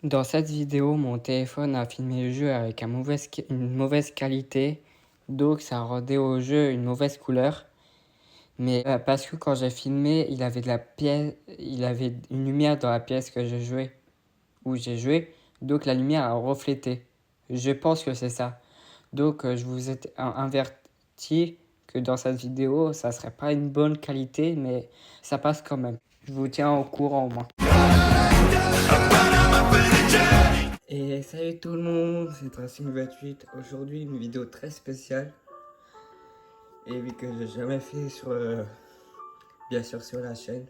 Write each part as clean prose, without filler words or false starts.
Dans cette vidéo, mon téléphone a filmé le jeu avec une mauvaise qualité, donc ça rendait au jeu une mauvaise couleur. Mais parce que quand j'ai filmé, il avait une lumière dans la pièce où j'ai joué, donc la lumière a reflété. Je pense que c'est ça. Donc je vous ai averti que dans cette vidéo, ça serait pas une bonne qualité, mais ça passe quand même. Je vous tiens au courant au moins. Et salut tout le monde, c'est Tracing28. Aujourd'hui, une vidéo très spéciale. Et vu que j'ai jamais fait bien sûr sur la chaîne.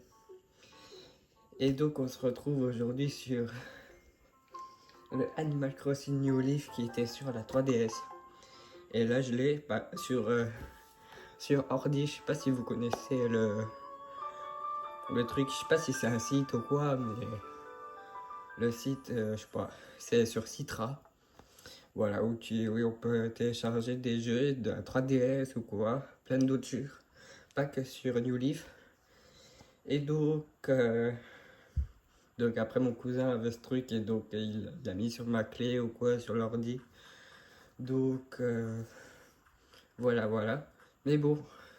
Et donc, on se retrouve aujourd'hui sur le Animal Crossing New Leaf qui était sur la 3DS. Et là, je l'ai sur ordi. Je sais pas si vous connaissez le truc. Je sais pas si c'est un site ou quoi, mais le site, je sais pas, c'est sur Citra. Voilà, où on peut télécharger des jeux de la 3DS ou quoi, plein d'autres jeux, pas que sur New Leaf. Et donc après mon cousin avait ce truc et donc il l'a mis sur ma clé ou quoi, sur l'ordi. Donc voilà. Mais bon,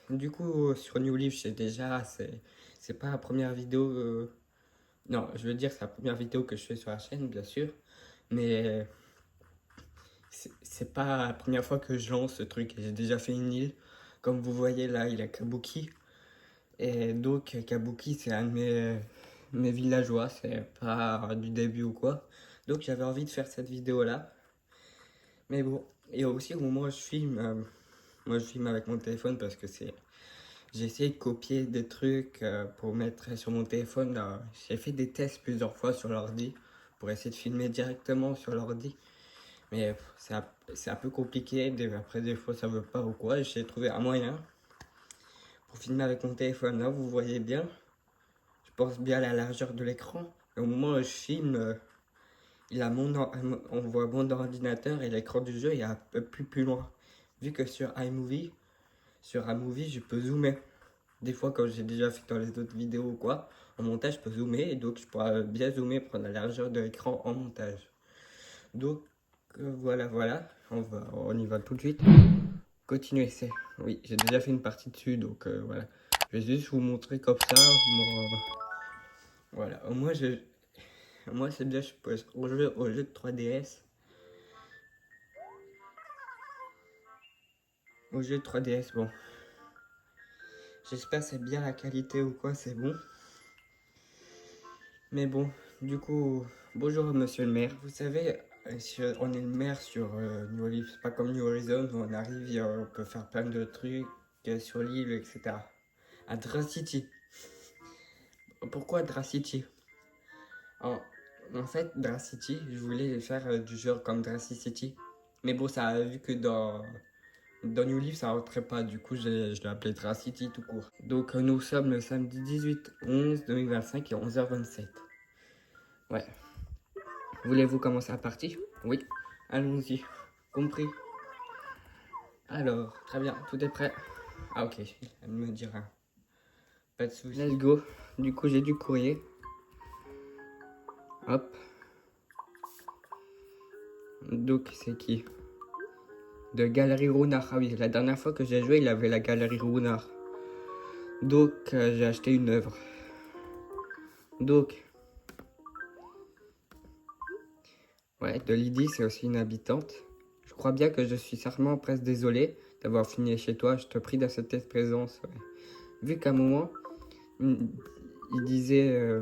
du coup sur New Leaf c'est pas la première vidéo, non je veux dire c'est la première vidéo que je fais sur la chaîne bien sûr, mais c'est pas la première fois que je lance ce truc. J'ai déjà fait une île. Comme vous voyez là, il y a Kabuki. Et donc Kabuki, c'est un de mes villageois. C'est pas du début ou quoi. Donc j'avais envie de faire cette vidéo là. Mais bon, et aussi au moment où moi je filme avec mon téléphone parce que j'ai essayé de copier des trucs pour mettre sur mon téléphone là. J'ai fait des tests plusieurs fois sur l'ordi pour essayer de filmer directement sur l'ordi. Mais c'est un peu compliqué, après des fois ça veut pas ou quoi. J'ai trouvé un moyen pour filmer avec mon téléphone. Là vous voyez bien, je pense bien à la largeur de l'écran. Et au moment où je filme, on voit mon ordinateur et l'écran du jeu est un peu plus loin. Vu que sur iMovie je peux zoomer. Des fois comme j'ai déjà fait dans les autres vidéos ou quoi, en montage je peux zoomer et donc je pourrais bien zoomer, prendre la largeur de l'écran en montage. Donc voilà, on y va tout de suite. Continuer, c'est. Oui, j'ai déjà fait une partie dessus, donc voilà. Je vais juste vous montrer comme ça. Voilà, moi c'est bien, je peux jouer au jeu de 3DS. Au jeu de 3DS, bon. J'espère c'est bien la qualité ou quoi, c'est bon. Mais bon, du coup, bonjour monsieur le maire. Vous savez, on est le maire sur New Leaf, c'est pas comme New Horizons où on arrive et on peut faire plein de trucs sur l'île, etc. À Dracity. Pourquoi Dracity? En, en fait, Dracity, je voulais faire du genre comme Dracity. Mais bon, ça a vu que dans New Leaf, ça rentrait pas. Du coup, je l'ai appelé Dracity tout court. Donc, nous sommes le samedi 18/11/2025 et 11h27. Ouais. Voulez-vous commencer la partie? Oui. Allons-y. Compris. Alors, très bien. Tout est prêt. Ah, ok. Elle me dira. Pas de soucis. Let's go. Du coup, j'ai du courrier. Hop. Donc, c'est qui? De Galerie Runard. Ah oui, la dernière fois que j'ai joué, il avait la Galerie Runard. Donc, j'ai acheté une œuvre. Donc, ouais, de Lydie, c'est aussi une habitante. Je crois bien que je suis certainement presque désolé d'avoir fini chez toi. Je te prie d'accepter cette présence. Ouais. Vu qu'à un moment, il disait...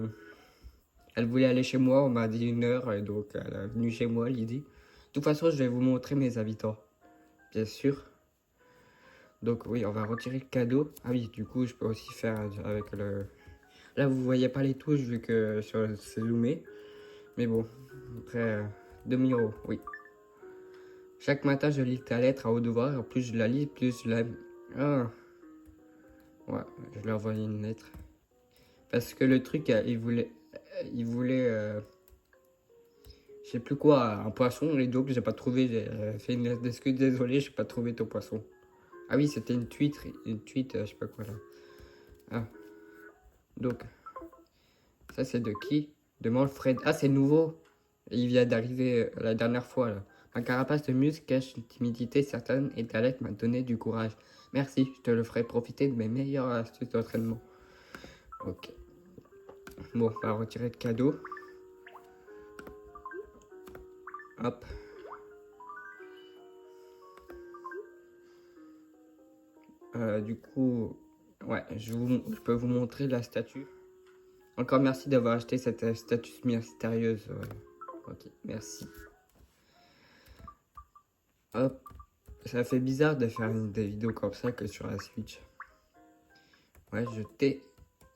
elle voulait aller chez moi, on m'a dit 1 heure, et donc elle est venue chez moi, Lydie. De toute façon, je vais vous montrer mes habitants. Bien sûr. Donc oui, on va retirer le cadeau. Ah oui, du coup, je peux aussi faire avec le... Là, vous voyez pas les touches vu que c'est zoomé. Mais bon, après, demi-euro, oui. Chaque matin, je lis ta lettre à haute voix. En plus, je la lis, plus je l'aime. Ah. Ouais, je lui ai envoyé une lettre. Parce que le truc, il voulait je sais plus quoi, un poisson. Et donc, j'ai pas trouvé. J'ai fait une lettre d'excuse. Désolé, j'ai pas trouvé ton poisson. Ah oui, c'était une tweet, je sais pas quoi là. Ah, donc, ça c'est de qui? De Manfred. Ah, c'est nouveau. Il vient d'arriver la dernière fois là. Ma carapace de muscle cache une timidité certaine et ta lettre m'a donné du courage. Merci, je te le ferai profiter de mes meilleures astuces d'entraînement. Ok. Bon, on va retirer le cadeau. Hop. Du coup, ouais, je peux vous montrer la statue. Encore merci d'avoir acheté cette statue mystérieuse. Ouais. Ok, merci. Hop. Ça fait bizarre de faire des vidéos comme ça que sur la Switch. Ouais, jeter.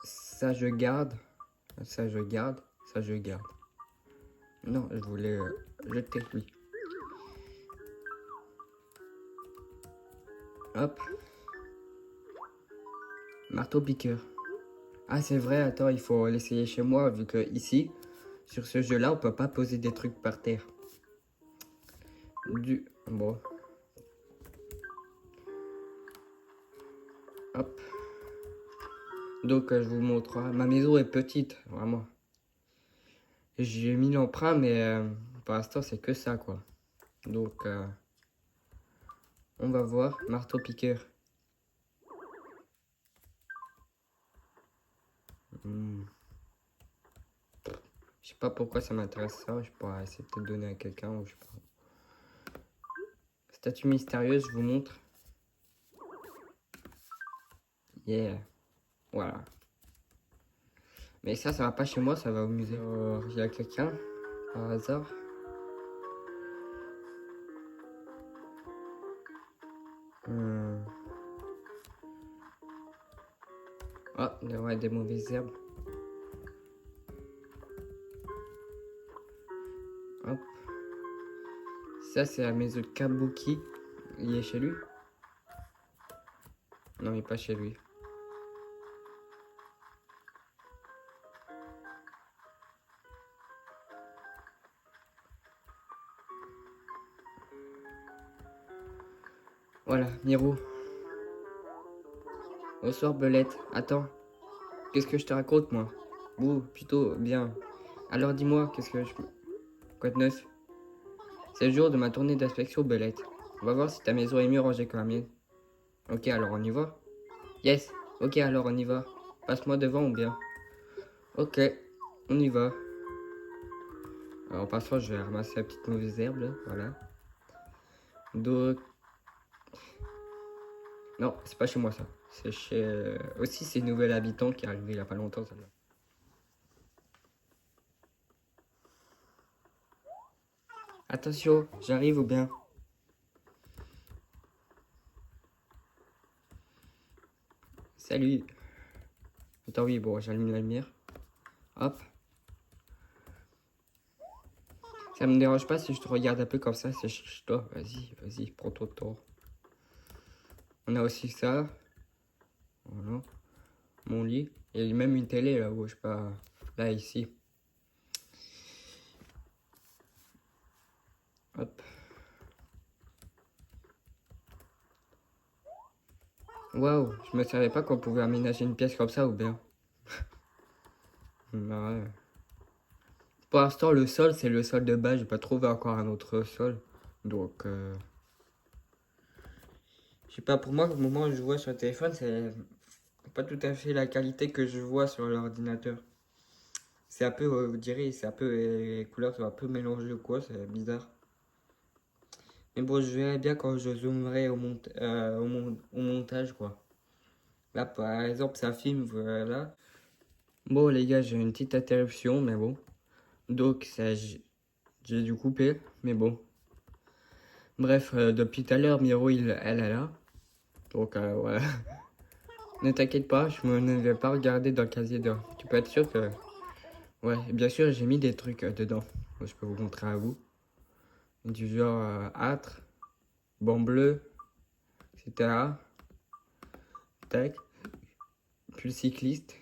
Ça, je garde. Ça, je garde. Ça, je garde. Non, je voulais jeter, oui. Hop. Marteau piqueur. Ah, c'est vrai, attends, il faut l'essayer chez moi, vu que ici, sur ce jeu-là, on peut pas poser des trucs par terre. Bon. Hop. Donc, je vous montre. Ma maison est petite, vraiment. J'ai mis l'emprunt, mais pour l'instant, c'est que ça, quoi. Donc, on va voir. Marteau piqueur. Je sais pas pourquoi ça m'intéresse ça. Je pourrais essayer de te donner à quelqu'un ou je sais pas. Statue mystérieuse, je vous montre. Yeah. Voilà. Mais ça va pas chez moi, ça va au musée. Il y a quelqu'un, par hasard. Ah, ouais, des mauvaises herbes. Hop. Ça, c'est la maison de Kabuki. Il est chez lui? Non, il est pas chez lui. Voilà, Miro. Bonsoir, Belette. Attends. Qu'est-ce que je te raconte, moi? Ouh, plutôt bien. Alors dis-moi, qu'est-ce que je... Quoi de neuf? C'est le jour de ma tournée d'inspection, Belette. On va voir si ta maison est mieux rangée que la mienne. Ok, alors on y va? Yes. Ok, alors on y va. Passe-moi devant ou bien? Ok, on y va. Alors, en passant, je vais ramasser la petite mauvaise herbe, là. Voilà. Donc... Non, c'est pas chez moi, ça. C'est chez... Aussi, c'est une nouvelle habitante qui est arrivée il y a pas longtemps, celle-là. Attention, j'arrive ou bien? Salut. Attends, oui, bon, j'allume la lumière. Hop. Ça me dérange pas si je te regarde un peu comme ça, c'est chez toi. Vas-y, vas-y, prends ton temps. On a aussi ça. Voilà. Mon lit. Il y a même une télé là-haut, je sais pas. Là, ici. Hop. Waouh, je me savais pas qu'on pouvait aménager une pièce comme ça ou bien. Bah ouais. Pour l'instant, le sol, c'est le sol de base. J'ai pas trouvé encore un autre sol. Donc, je sais pas, pour moi, au moment où je vois sur le téléphone, c'est pas tout à fait la qualité que je vois sur l'ordinateur. C'est un peu, vous direz, c'est un peu, les couleurs sont un peu mélangées ou quoi, c'est bizarre. Mais bon, je verrai bien quand je zoomerai au montage, quoi. Là, par exemple, ça filme, voilà. Bon, les gars, j'ai une petite interruption, mais bon. Donc, ça, j'ai dû couper, mais bon. Bref, depuis tout à l'heure, Miro, elle est là. Donc, voilà. Ne t'inquiète pas, ne vais pas regarder dans le casier d'or. Tu peux être sûr que... Ouais, bien sûr, j'ai mis des trucs dedans. Je peux vous montrer à vous. Du genre âtre, banc bleu, etc. Tac. Puis le cycliste.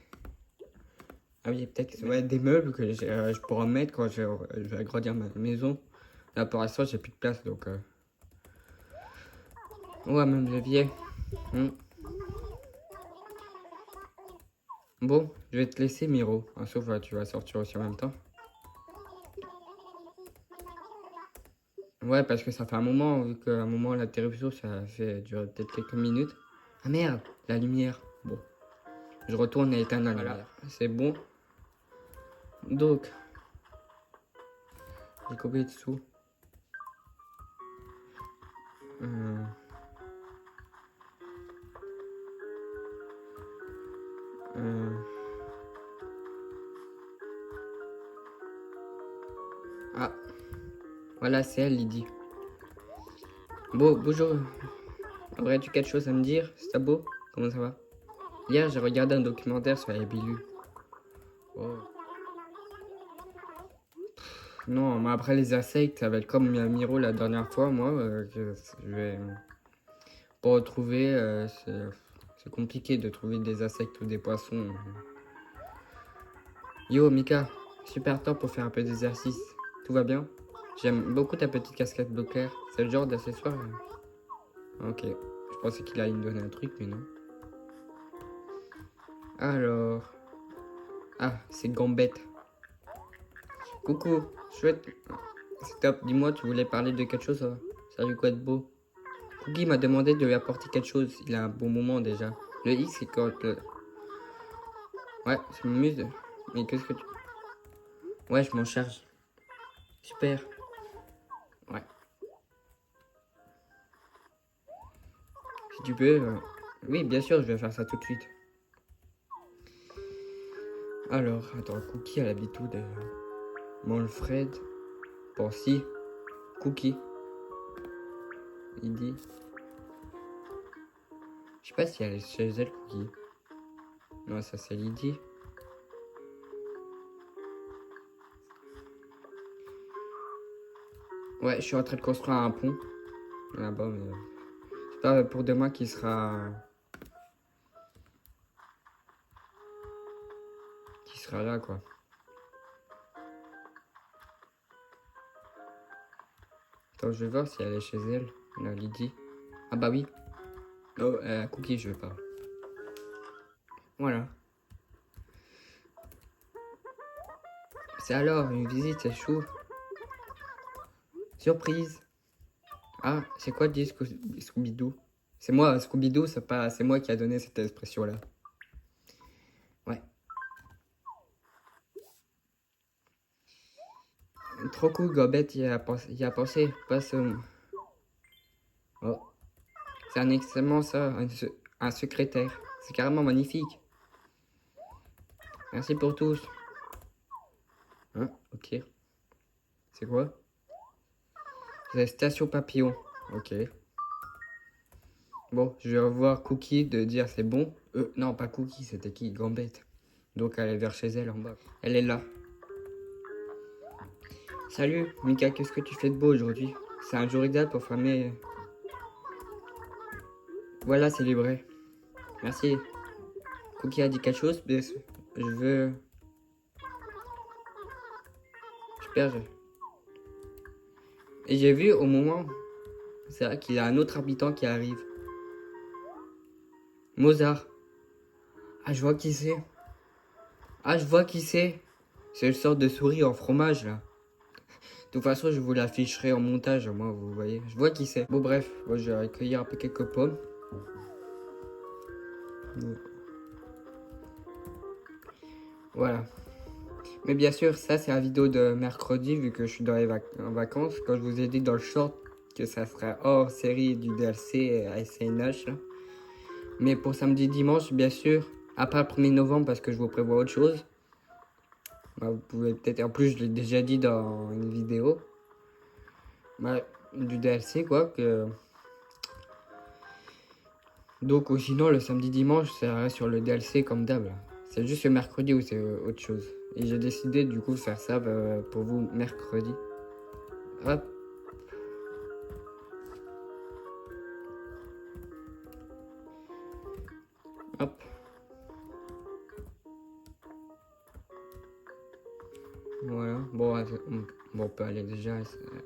Ah oui, peut-être ouais, des meubles que je pourrais mettre quand je vais agrandir ma maison. Là, pour l'instant, j'ai plus de place, donc... Ouais, même levier. Bon, je vais te laisser, Miro. Sauf tu vas sortir aussi en même temps. Ouais, parce que ça fait un moment, vu qu'à un moment, l'interruption, ça fait durer peut-être quelques minutes. Ah merde, la lumière. Bon, je retourne et éteindre la lumière. C'est bon. Donc, j'ai combien de sous? Euh, euh, Ah, voilà, c'est elle, Lydie. Bon, bonjour. Aurais-tu quelque chose à me dire, Stabo? Comment ça va? Hier, j'ai regardé un documentaire sur les Bilu. Oh. Non, mais après les insectes, ça va être comme Miro la dernière fois, moi, que je vais pas retrouver. C'est compliqué de trouver des insectes ou des poissons. Yo, Mika, super temps pour faire un peu d'exercice. Tout va bien? J'aime beaucoup ta petite casquette bleu clair. C'est le genre d'accessoire. Ok, je pensais qu'il allait me donner un truc, mais non. Alors. Ah, c'est Gambette. Coucou, chouette. C'est top, dis-moi, tu voulais parler de quelque chose? Salut, quoi de beau? Cookie m'a demandé de lui apporter quelque chose. Il a un bon moment déjà. Le X, c'est quand. Ouais, ça m'amuse. Mais qu'est-ce que tu. Ouais, je m'en charge. Super. Ouais. Si tu peux. Oui, bien sûr, je vais faire ça tout de suite. Alors, attends, Cookie a l'habitude de. Manfred. Pansy. Cookie. Il dit. Je sais pas si elle est chez elle, Cookie. Non, ça c'est Lydie. Ouais, je suis en train de construire un pont. Là-bas, mais. C'est pas pour demain qui sera. Qui sera là, quoi. Attends, je vais voir si elle est chez elle. La Lydie. Ah bah oui. Oh, Cookie, je veux pas. Voilà. C'est alors, une visite, c'est chou. Surprise. Ah, c'est quoi dit Scooby-Doo? C'est moi, Scooby-Doo, c'est moi qui a donné cette expression-là. Ouais. Trop cool, Gobette y a pensé. Passe. Oh. C'est un excellent ça, un secrétaire. C'est carrément magnifique. Merci pour tous. Hein, ok. C'est quoi? C'est la station papillon. Ok. Bon, je vais revoir Cookie de dire c'est bon. Non, pas Cookie, c'était qui? Gambette. Donc elle est vers chez elle en bas. Elle est là. Salut, Mika, qu'est-ce que tu fais de beau aujourd'hui? C'est un jour idéal pour fermer. Voilà, c'est livré. Merci. Cookie a dit quelque chose, mais je veux. Super. Et j'ai vu au moment. C'est vrai qu'il y a un autre habitant qui arrive. Mozart. Ah, je vois qui c'est. Ah, je vois qui c'est. C'est une sorte de souris en fromage là. De toute façon, je vous l'afficherai en montage, moi, vous voyez. Je vois qui c'est. Bon, bref, moi, je vais recueillir un peu quelques pommes. Voilà. Mais bien sûr, ça, c'est la vidéo de mercredi, vu que je suis dans les en vacances. Quand je vous ai dit dans le short que ça sera hors série du DLC à SNH. Là. Mais pour samedi, dimanche, bien sûr, après le 1er novembre, parce que je vous prévois autre chose. Bah, vous pouvez peut-être, en plus, je l'ai déjà dit dans une vidéo. Bah, du DLC, quoi. Donc, ou sinon, le samedi, dimanche, ça reste sur le DLC comme d'hab. C'est juste le mercredi où c'est autre chose. Et j'ai décidé, du coup, de faire ça pour vous mercredi. Hop. Hop. Voilà. Bon, on peut aller déjà.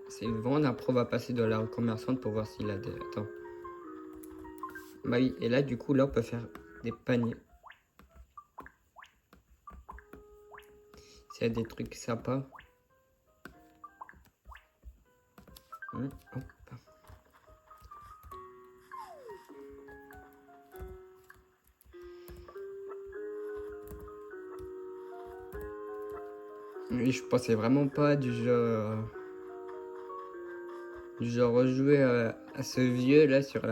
C'est le vendre. Après, on va passer de la commerçante pour voir s'il a des. Attends. Bah oui. Et là, du coup, là, on peut faire des paniers. S'il y a des trucs sympas. Hop. Oui, je pensais vraiment pas du genre rejouer à ce vieux là sur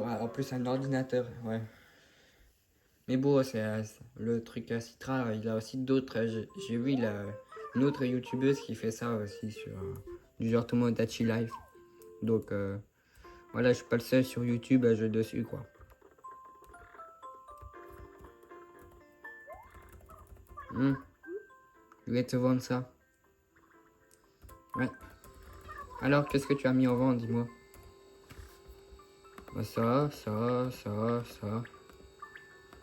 en plus un ordinateur, ouais. Mais bon, le truc à Citra, il a aussi d'autres. J'ai vu, il a une autre youtubeuse qui fait ça aussi sur du genre Tomodachi Life. Donc voilà, je suis pas le seul sur YouTube à jouer dessus quoi. Je vais te vendre ça. Ouais. Alors, qu'est-ce que tu as mis en vente, dis-moi? Bah, ça.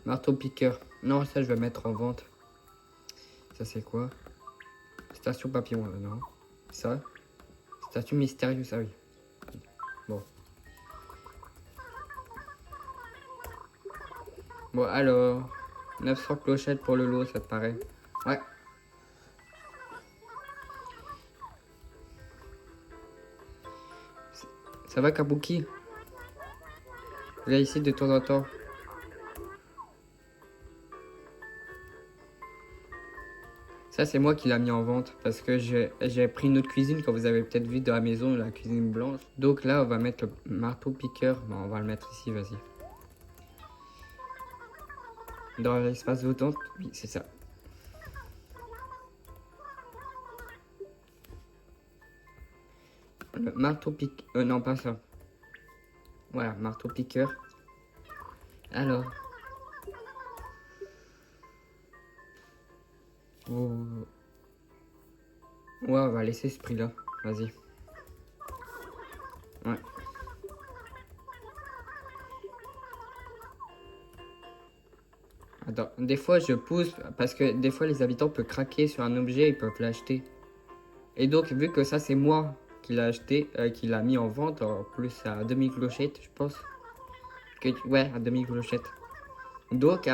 Marteau piqueur. Non, ça, je vais mettre en vente. Ça, c'est quoi? Station papillon, non. Ça. Statue mystérieuse, ah oui. Bon. Bon, alors. 900 clochettes pour le lot, ça te paraît? Ouais. Ça va, Kabuki? Viens ici de temps en temps. Ça, c'est moi qui l'a mis en vente parce que j'ai pris une autre cuisine, comme vous avez peut-être vu dans la maison, la cuisine blanche. Donc là, on va mettre le marteau piqueur. Bon, on va le mettre ici, vas-y. Dans l'espace votant, oui, c'est ça. Le marteau piqueur. Non, pas ça. Voilà, marteau piqueur. Alors. Oh. Ouais, on va laisser ce prix-là. Vas-y. Ouais. Attends, des fois je pousse parce que des fois les habitants peuvent craquer sur un objet, ils peuvent l'acheter. Et donc vu que ça c'est moi qui l'a acheté, qui l'a mis en vente, en plus à demi-clochette je pense. Ouais, à demi-clochette. Donc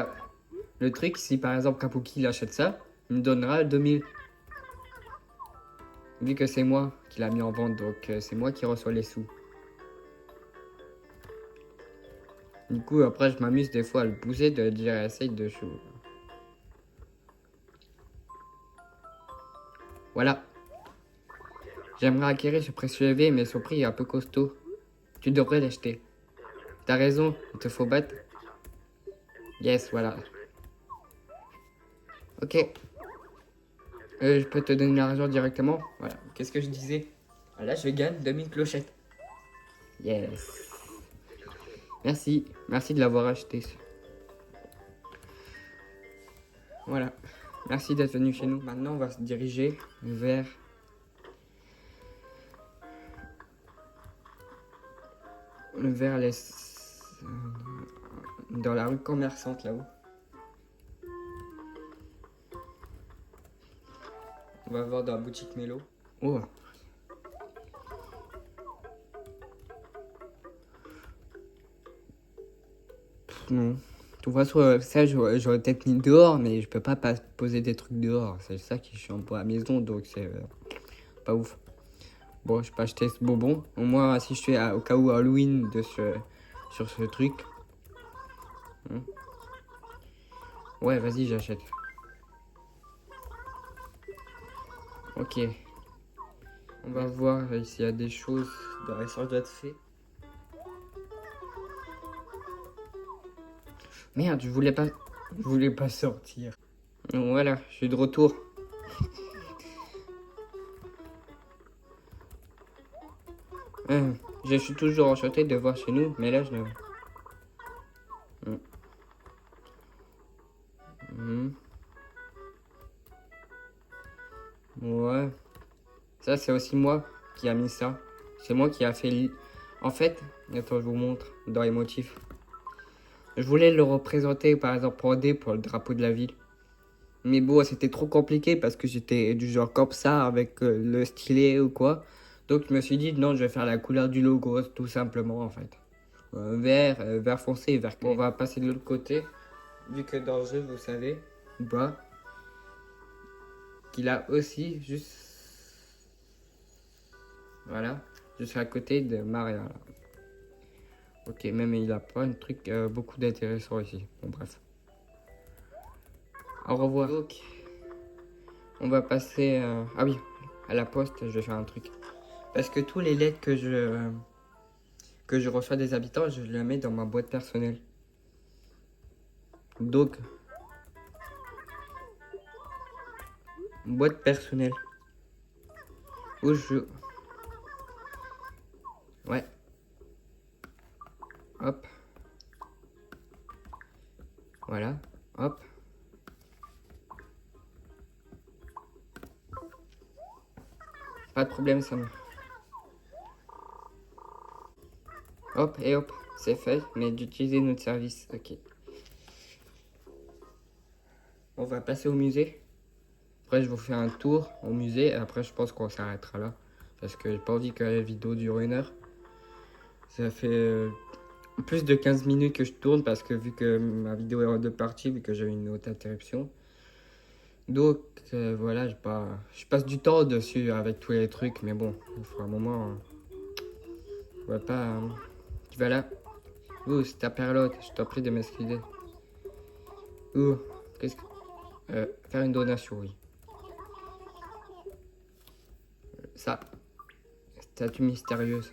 le truc, si par exemple Kapuki il achète ça, il me donnera 2000. Vu que c'est moi qui l'a mis en vente, donc c'est moi qui reçois les sous. Du coup après je m'amuse des fois à le pousser, de dire essaye de chou. Voilà. J'aimerais acquérir ce précieux EV, mais son prix est un peu costaud. Tu devrais l'acheter. T'as raison, il te faut battre. Yes, voilà. Ok. Je peux te donner l'argent directement. Voilà. Qu'est-ce que je disais? Là, je gagne 2000 clochettes. Yes. Merci. Merci de l'avoir acheté. Voilà. Merci d'être venu chez nous. Maintenant, on va se diriger vers... vers les... dans la rue commerçante, là-haut. On va voir dans la boutique Mélo. Oh. Non. De toute façon, ça, j'aurais peut-être mis dehors, mais je peux pas poser des trucs dehors. C'est ça qui est chiant pour la maison, donc c'est pas ouf. Bon, je peux acheter ce bonbon. Au moins, si je fais au cas où Halloween sur ce truc. Ouais, vas-y, j'achète. Ok. On va voir s'il y a des choses dans les sortes d'être fait. Merde, je voulais pas sortir. Voilà, je suis de retour. Je suis toujours enchanté de voir chez nous, mais là je ne... Ouais. Ça, c'est aussi moi qui a mis ça. C'est moi qui a fait... En fait, attends, je vous montre dans les motifs. Je voulais le représenter, par exemple, pour le drapeau de la ville. Mais bon, c'était trop compliqué parce que j'étais du genre comme ça avec le stylet ou quoi. Donc je me suis dit, non, je vais faire la couleur du logo, tout simplement, en fait. Vert foncé et vert clair. Bon, on va passer de l'autre côté. Vu que dans le jeu, vous savez, ou pas, qu'il a aussi juste Voilà, je suis à côté de Maria là. Ok, même il a pas un truc beaucoup d'intéressant ici. Bon bref. Au revoir. Donc, on va passer... Ah oui, à la poste, je vais faire un truc. Parce que tous les lettres que je reçois des habitants, je les mets dans ma boîte personnelle. Donc, boîte personnelle. Où je... Ouais. Hop. Voilà. Hop. Pas de problème, ça me... Hop et hop. C'est fait. Mais d'utiliser notre service. Ok. On va passer au musée. Après, je vous fais un tour au musée. Et après, je pense qu'on s'arrêtera là. Parce que j'ai pas envie que la vidéo dure 1 heure. Ça fait plus de 15 minutes que je tourne. Parce que vu que ma vidéo est en 2 parties, vu que j'ai eu une autre interruption. Donc, voilà, je passe du temps dessus avec tous les trucs. Mais bon, il faut un moment... on va pas... Tu vas là. Ouh, c'est ta perlotte. Je t'en prie de m'excuser. Ouh, qu'est-ce que... faire une donation, oui. Ça, statue mystérieuse.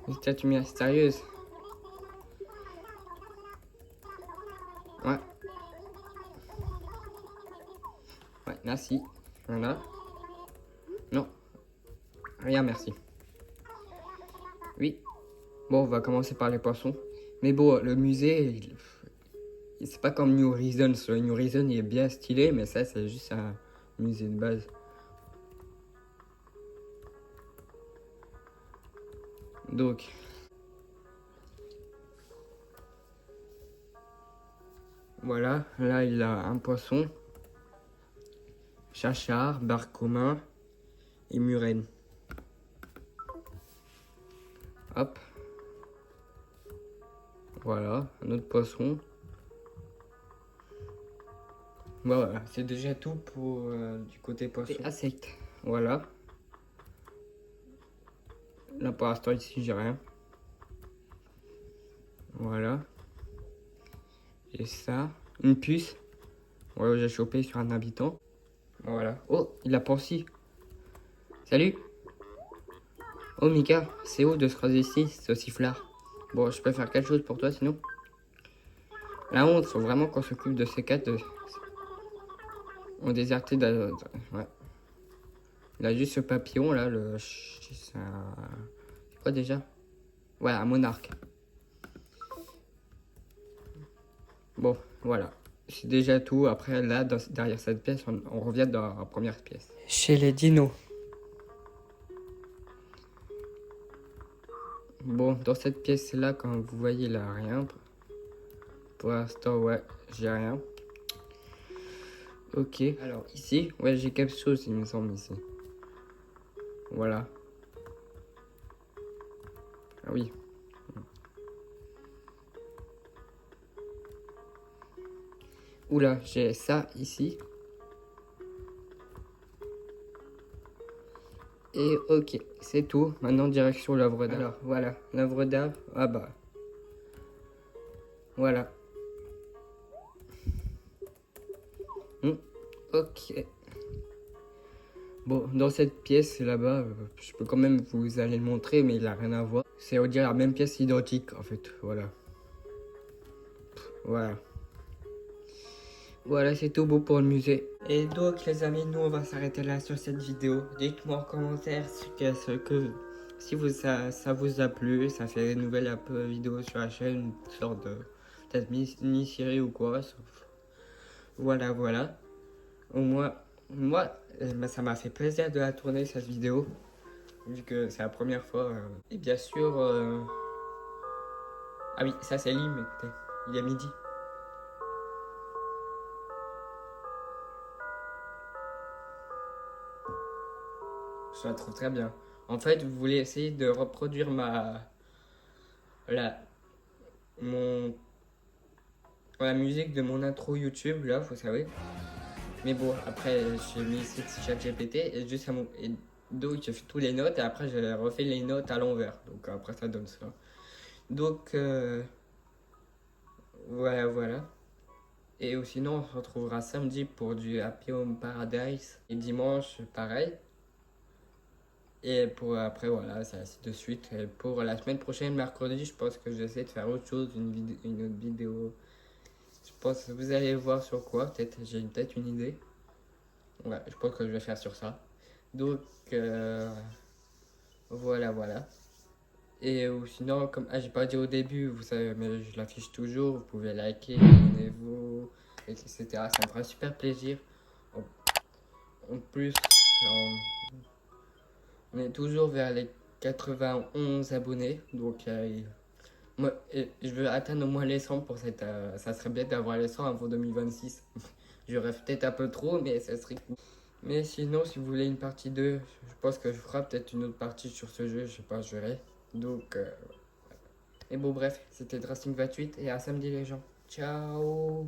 Une statue mystérieuse. Ouais. Ouais, merci. Voilà. Non. Rien, merci. Oui. Bon, on va commencer par les poissons. Mais bon, le musée, c'est pas comme New Horizons. Le New Horizons, il est bien stylé, mais ça, c'est juste un musée de base. Donc... Voilà, là il a un poisson, chachard, bar commun et murène. Hop. Voilà, un autre poisson. Voilà, c'est déjà tout pour du côté poisson. Et insectes, voilà. Là pour l'instant ici j'ai rien. Voilà. J'ai ça. Une puce. Voilà, j'ai chopé sur un habitant. Voilà. Oh, il a pensé. Salut. Oh Mika, c'est où de se croiser ici, ce sifflard? Bon, je peux faire quelque chose pour toi sinon? La honte, faut vraiment qu'on s'occupe de ces quatre. On déserté de... Ouais. Il a juste ce papillon là, c'est quoi déjà? Ouais, un monarque. Bon, voilà. C'est déjà tout. Après, là, derrière cette pièce, on revient dans la première pièce. Chez les dinos. Bon, dans cette pièce-là, comme vous voyez, il a rien. Pour l'instant, ouais, j'ai rien. Ok. Alors, ici, ouais, j'ai quelque chose, il me semble, ici. Voilà. Ah oui. Oula, j'ai ça ici. Et ok, c'est tout. Maintenant, direction l'œuvre d'art. Alors, voilà, l'œuvre d'art. Ah bah. Voilà. Ok. Bon, dans cette pièce là-bas, je peux quand même vous aller le montrer, mais il n'a rien à voir. C'est on dirait la même pièce identique en fait. Voilà. Voilà. Voilà, c'est tout beau pour le musée. Et donc les amis, nous on va s'arrêter là sur cette vidéo. Dites-moi en commentaire si ça vous a plu, ça fait une nouvelle un peu vidéo sur la chaîne, une sorte de peut-être mini-série ou quoi. Voilà, voilà. Au moins, moi, ça m'a fait plaisir de la tourner cette vidéo, vu que c'est la première fois. Et bien sûr, ah oui, ça c'est Lim, écoutez, il est midi. Je la trouve très bien. En fait, vous voulez essayer de reproduire la, mon, la musique de mon intro YouTube, là, vous savez. Mais bon, après, j'ai mis ChatGPT et juste et donc j'ai fait tous les notes et après j'ai refait les notes à l'envers. Donc après ça donne ça. Donc voilà. Et sinon, on se retrouvera samedi pour du Happy Home Paradise et dimanche, pareil. Et pour après, voilà, c'est ainsi de suite. Et pour la semaine prochaine, mercredi, je pense que j'essaie de faire autre chose, une autre vidéo. Je pense que vous allez voir sur quoi, peut-être, j'ai peut-être une idée. Ouais, je pense que je vais faire sur ça. Donc, voilà. Et ou sinon, comme j'ai pas dit au début, vous savez, mais je l'affiche toujours, vous pouvez liker, abonnez-vous, etc. Ça me fera super plaisir. En, en plus, on est toujours vers les 91 abonnés, donc moi, je veux atteindre au moins les 100 pour cette. Ça serait bien d'avoir les 100 avant 2026. Je rêve peut-être un peu trop, mais ça serait cool. Mais sinon, si vous voulez une partie 2, je pense que je ferai peut-être une autre partie sur ce jeu, je sais pas, je verrai. Donc, et bon, bref, c'était Drasting 28 et à samedi les gens. Ciao!